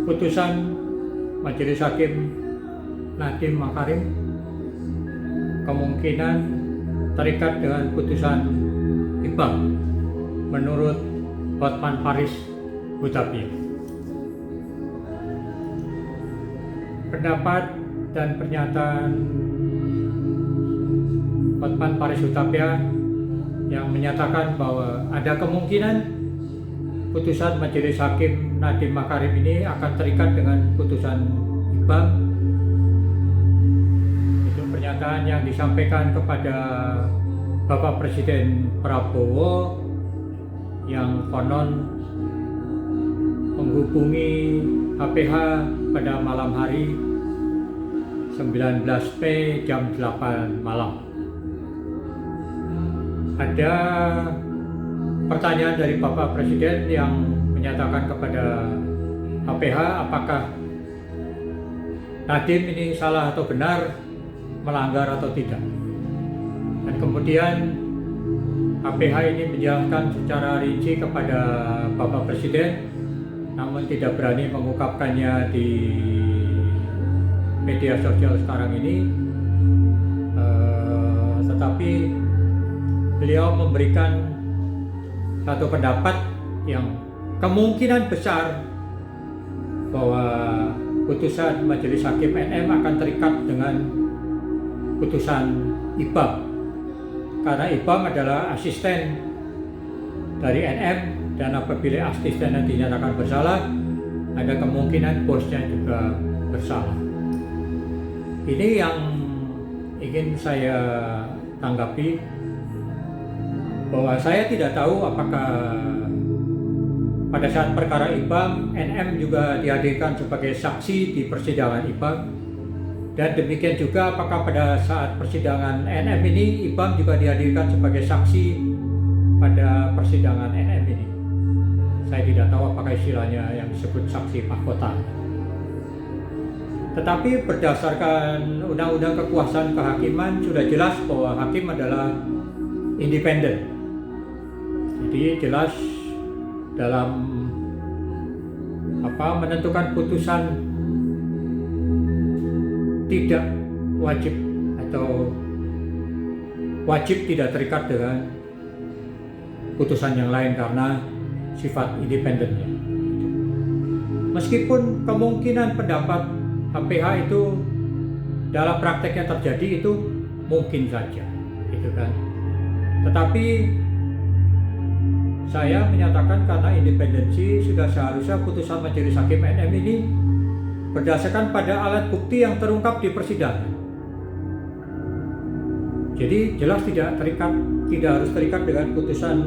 putusan Majelis Hakim Nadiem Makarim kemungkinan terikat dengan putusan IPAM menurut Hotman Paris Hutapea. Pendapat dan pernyataan Hotman Paris Hutapea yang menyatakan bahwa ada kemungkinan putusan Majelis Hakim Nadiem Makarim ini akan terikat dengan putusan IPAM. Itu pernyataan yang disampaikan kepada Bapak Presiden Prabowo yang konon menghubungi HPH pada malam hari 19 Mei jam 8 malam. Ada pertanyaan dari Bapak Presiden yang menyatakan kepada HPH apakah Nadiem ini salah atau benar, melanggar atau tidak. Dan kemudian HPH ini menjelaskan secara rinci kepada Bapak Presiden, namun tidak berani mengungkapkannya di media sosial sekarang ini. Tetapi beliau memberikan satu pendapat yang kemungkinan besar bahwa putusan Majelis Hakim NM akan terikat dengan putusan IPAM, karena IPAM adalah asisten dari NM, dan apabila asisten dinyatakan bersalah, ada kemungkinan bosnya juga bersalah. Ini yang ingin saya tanggapi, bahwa saya tidak tahu apakah pada saat perkara IPAM, NM juga dihadirkan sebagai saksi di persidangan IPAM, dan demikian juga apakah pada saat persidangan NM ini IPAM juga dihadirkan sebagai saksi pada persidangan NM ini. Saya tidak tahu apakah istilahnya yang disebut saksi mahkota. Tetapi berdasarkan undang-undang kekuasaan kehakiman sudah jelas bahwa hakim adalah independen. Jadi jelas dalam menentukan putusan tidak wajib atau wajib tidak terikat dengan putusan yang lain karena sifat independennya. Meskipun kemungkinan pendapat HPH itu dalam prakteknya terjadi itu mungkin saja, gitu kan. Tetapi saya menyatakan karena independensi sudah seharusnya putusan Majelis Hakim NM ini berdasarkan pada alat bukti yang terungkap di persidangan. Jadi jelas tidak harus terikat dengan putusan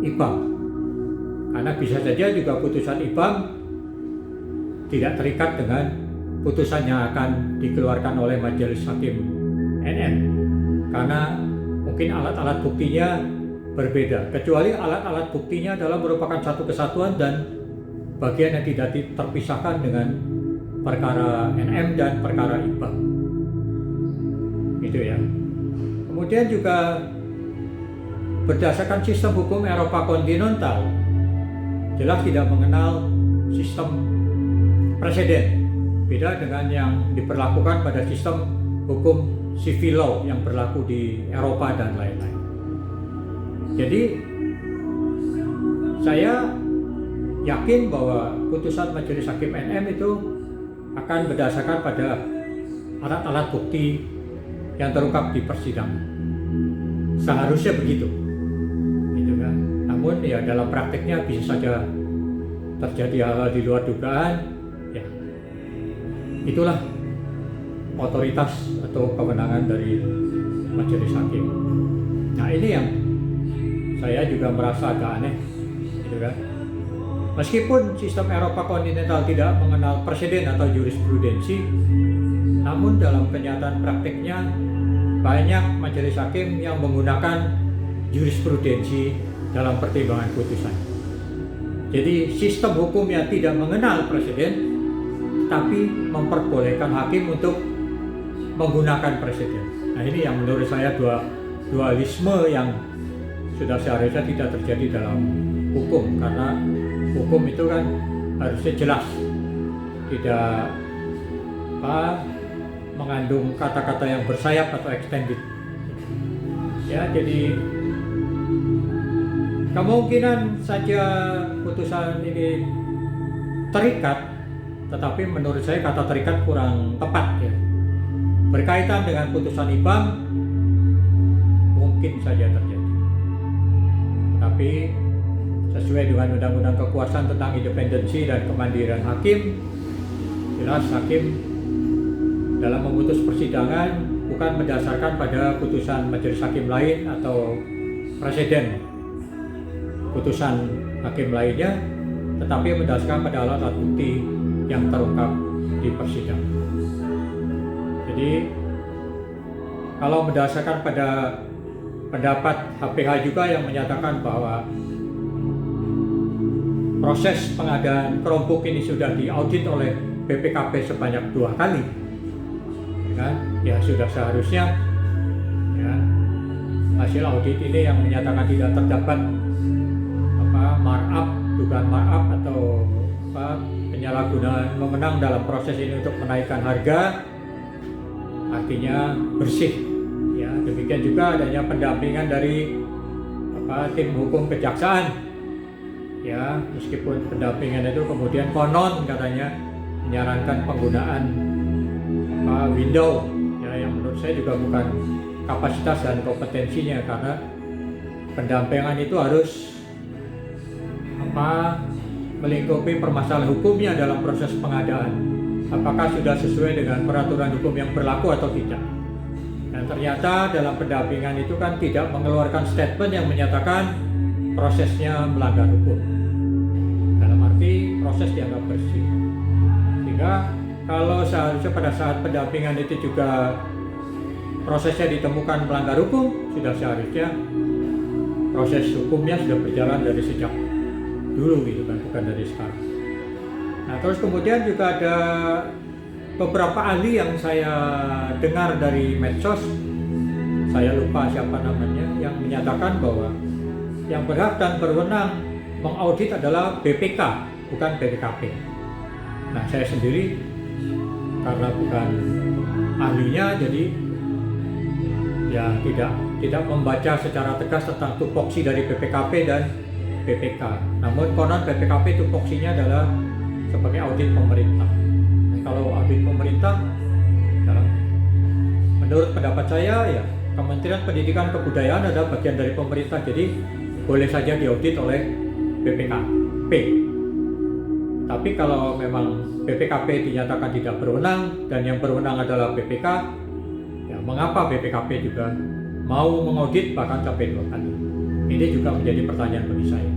IPAM. Karena bisa saja juga putusan IPAM tidak terikat dengan putusan yang akan dikeluarkan oleh Majelis Hakim NM. Karena mungkin alat-alat buktinya berbeda, kecuali alat-alat buktinya adalah merupakan satu kesatuan dan bagian yang tidak terpisahkan dengan perkara NM dan perkara IPAM. Gitu ya. Kemudian juga berdasarkan sistem hukum Eropa kontinental jelas tidak mengenal sistem preseden, beda dengan yang diberlakukan pada sistem hukum civil law yang berlaku di Eropa dan lain-lain. Jadi saya yakin bahwa putusan Majelis Hakim NM itu akan berdasarkan pada alat-alat bukti yang terungkap di persidangan. Seharusnya begitu, gitu kan. Namun ya dalam prakteknya bisa saja terjadi hal-hal di luar dugaan. Ya, itulah otoritas atau kewenangan dari Majelis Hakim. Nah ini yang saya juga merasa agak aneh, gitu kan. Meskipun sistem Eropa kontinental tidak mengenal preseden atau jurisprudensi, namun dalam kenyataan praktiknya banyak majelis hakim yang menggunakan jurisprudensi dalam pertimbangan putusan. Jadi sistem hukum yang tidak mengenal preseden, tapi memperbolehkan hakim untuk menggunakan preseden. Nah ini yang menurut saya dualisme yang sudah seharusnya tidak terjadi dalam hukum, karena hukum itu kan harusnya jelas tidak mengandung kata-kata yang bersayap atau extended. Ya, jadi kemungkinan saja putusan ini terikat, tetapi menurut saya kata terikat kurang tepat ya. Berkaitan dengan putusan IBAM mungkin saja terjadi. Tetapi sesuai dengan Undang-Undang Kekuasaan tentang Independensi dan Kemandirian Hakim, jelas hakim dalam memutus persidangan bukan berdasarkan pada putusan majelis hakim lain atau presiden putusan hakim lainnya, tetapi berdasarkan pada alat bukti yang terungkap di persidangan. Jadi kalau berdasarkan pada pendapat HPH juga yang menyatakan bahwa proses pengadaan kerompok ini sudah diaudit oleh BPKP sebanyak 2 kali, kan? Ya sudah seharusnya ya, hasil audit ini yang menyatakan tidak terdapat markup, dugaan markup atau penyalahgunaan wewenang dalam proses ini untuk menaikkan harga, artinya bersih. Ya, demikian juga adanya pendampingan dari tim hukum kejaksaan. Ya, meskipun pendampingan itu kemudian konon katanya menyarankan penggunaan window, ya, yang menurut saya juga bukan kapasitas dan kompetensinya, karena pendampingan itu harus melingkupi permasalahan hukumnya dalam proses pengadaan. Apakah sudah sesuai dengan peraturan hukum yang berlaku atau tidak? Dan ternyata dalam pendampingan itu kan tidak mengeluarkan statement yang menyatakan prosesnya melanggar hukum. Dalam arti proses dianggap bersih. Sehingga kalau seharusnya pada saat pendampingan itu juga prosesnya ditemukan melanggar hukum, sudah seharusnya proses hukumnya sudah berjalan dari sejak dulu gitu kan, bukan dari sekarang. Nah, terus kemudian juga ada beberapa ahli yang saya dengar dari medsos, saya lupa siapa namanya, yang menyatakan bahwa yang berhak dan berwenang mengaudit adalah BPK, bukan BPKP. Nah, saya sendiri karena bukan ahlinya, jadi ya tidak membaca secara tegas tentang tupoksi dari BPKP dan BPK. Namun konon BPKP tupoksinya adalah sebagai audit pemerintah. Nah, kalau audit pemerintah, menurut pendapat saya ya Kementerian Pendidikan Kebudayaan adalah bagian dari pemerintah, jadi boleh saja diaudit oleh BPKP. Tapi kalau memang BPKP dinyatakan tidak berwenang dan yang berwenang adalah BPK, ya mengapa BPKP juga mau mengaudit bahkan sampai 2 kali? Ini juga menjadi pertanyaan bagi saya.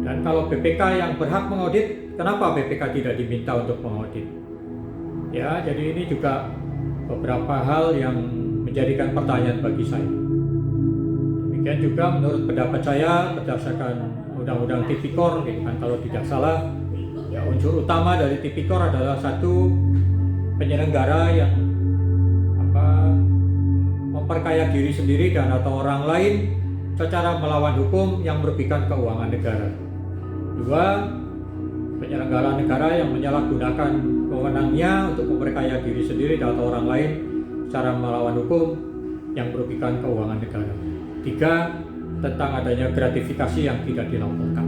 Dan kalau BPK yang berhak mengaudit, kenapa BPK tidak diminta untuk mengaudit? Ya, jadi ini juga beberapa hal yang menjadikan pertanyaan bagi saya. Demikian juga menurut pendapat saya berdasarkan Undang-Undang Tipikor, gitu kan, kalau tidak salah, ya unsur utama dari Tipikor adalah satu penyelenggara yang memperkaya diri sendiri dan atau orang lain secara melawan hukum yang merugikan keuangan negara. 2, penyelenggara negara yang menyalahgunakan wewenangnya untuk memperkaya diri sendiri dan atau orang lain secara melawan hukum yang merugikan keuangan negara. 3, tentang adanya gratifikasi yang tidak dilaporkan.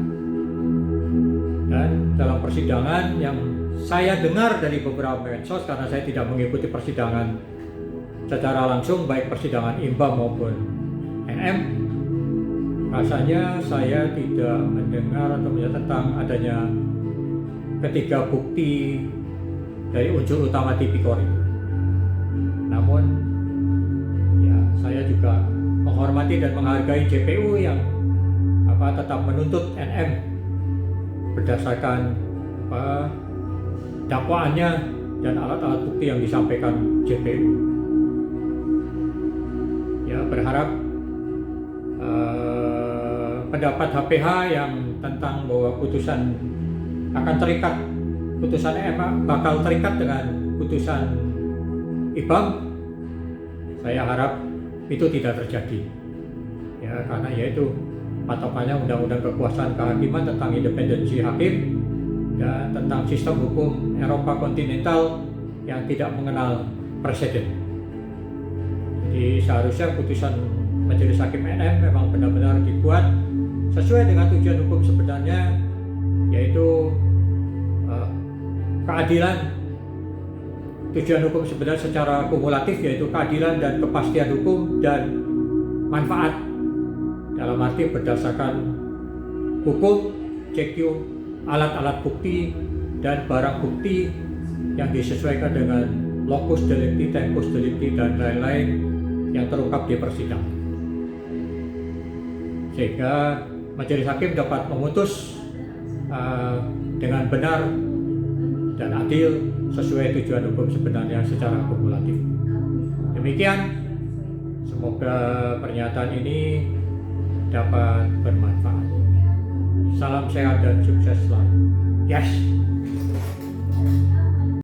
Dan dalam persidangan yang saya dengar dari beberapa medsos, karena saya tidak mengikuti persidangan secara langsung baik persidangan IMBA maupun NM, rasanya saya tidak mendengar atau melihat tentang adanya ketiga bukti dari unsur utama Tipikor itu. Namun ya saya juga menghormati dan menghargai JPU yang tetap menuntut NM berdasarkan dakwaannya dan alat-alat bukti yang disampaikan JPU. Ya, berharap pendapat HPH yang tentang bahwa putusan akan terikat, putusan bakal terikat dengan putusan IBAM, saya harap itu tidak terjadi. Ya, karena yaitu patokannya Undang-Undang Kekuasaan Kehakiman tentang independensi hakim, dan tentang sistem hukum Eropa kontinental yang tidak mengenal preseden. Jadi seharusnya putusan Majelis Hakim NM memang benar-benar dibuat sesuai dengan tujuan hukum sebenarnya, yaitu keadilan. Tujuan hukum sebenarnya secara kumulatif yaitu keadilan dan kepastian hukum dan manfaat, dalam arti berdasarkan hukum, CQ, alat-alat bukti dan barang bukti yang disesuaikan dengan locus delicti, tempus delicti dan lain-lain yang terungkap di persidangan, sehingga majelis hakim dapat memutus dengan benar dan adil sesuai tujuan hukum sebenarnya secara kumulatif. Demikian, semoga pernyataan ini dapat bermanfaat. Salam sehat dan sukses selalu. Yes.